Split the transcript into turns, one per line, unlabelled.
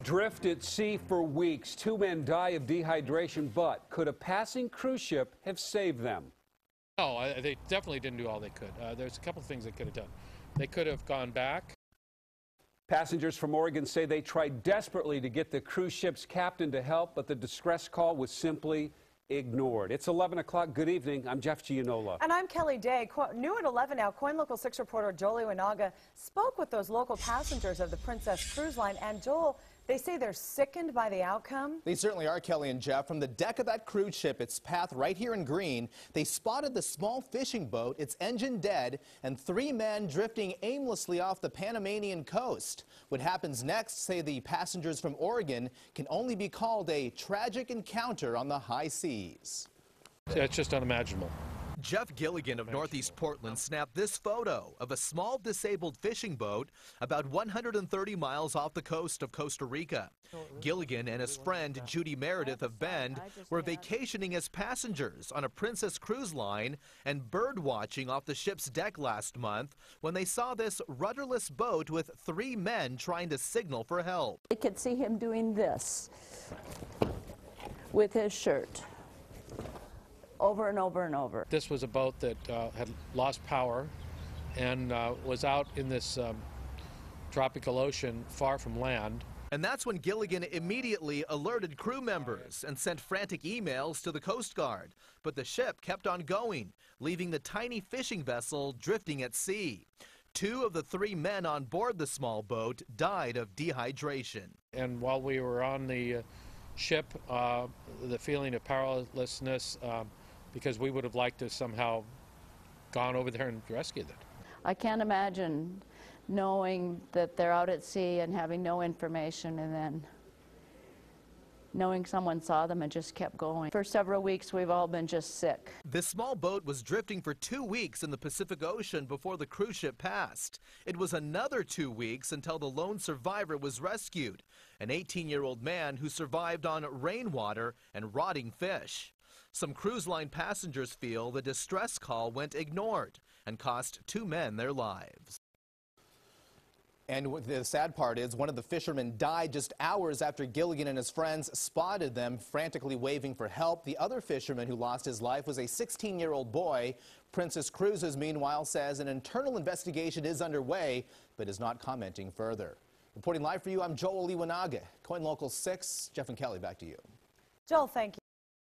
Drift at sea for weeks. 2 men die of dehydration, but could a passing cruise ship have saved them?
No, they definitely didn't do all they could. There's a couple things they could have done. They could have gone back.
Passengers from Oregon say they tried desperately to get the cruise ship's captain to help, but the distress call was simply ignored. It's 11 o'clock. Good evening. I'm Jeff Gianola.
And I'm Kelly Day. New at 11 now, KOIN Local 6 reporter Joel Iwanaga spoke with those local passengers of the Princess Cruise Line. And Joel, they say they're sickened by the outcome.
They certainly are, Kelly and Jeff. From the deck of that cruise ship, its path right here in green, they spotted the small fishing boat, its engine dead, and 3 men drifting aimlessly off the Panamanian coast. What happens next, say the passengers from Oregon, can only be called a tragic encounter on the high seas.
It's just unimaginable.
Jeff Gilligan of Northeast Portland snapped this photo of a small disabled fishing boat about 130 miles off the coast of Costa Rica. Gilligan and his friend Judy Meredith of Bend were vacationing as passengers on a Princess Cruise Line and bird watching off the ship's deck last month when they saw this rudderless boat with 3 men trying to signal for help.
I could see him doing this with his shirt. Over and over and over.
This was a boat that had lost power and was out in this tropical ocean far from land.
And that's when Gilligan immediately alerted crew members and sent frantic emails to the Coast Guard. But the ship kept on going, leaving the tiny fishing vessel drifting at sea. 2 of the 3 men on board the small boat died of dehydration.
And while we were on the ship, the feeling of powerlessness, because we would have liked to somehow gone over there and rescued it.
I can't imagine knowing that they're out at sea and having no information and then knowing someone saw them and just kept going. For several weeks, we've all been just sick.
This small boat was drifting for 2 weeks in the Pacific Ocean before the cruise ship passed. It was another 2 weeks until the lone survivor was rescued, an 18-year-old man who survived on rainwater and rotting fish. Some cruise line passengers feel the distress call went ignored and cost 2 men their lives.
And the sad part is one of the fishermen died just hours after Gilligan and his friends spotted them frantically waving for help. The other fisherman who lost his life was a 16-year-old boy. Princess Cruises, meanwhile, says an internal investigation is underway, but is not commenting further. Reporting live for you, I'm Joel Iwanaga. KOIN Local 6, Jeff and Kelly, back to you.
Joel, thank you.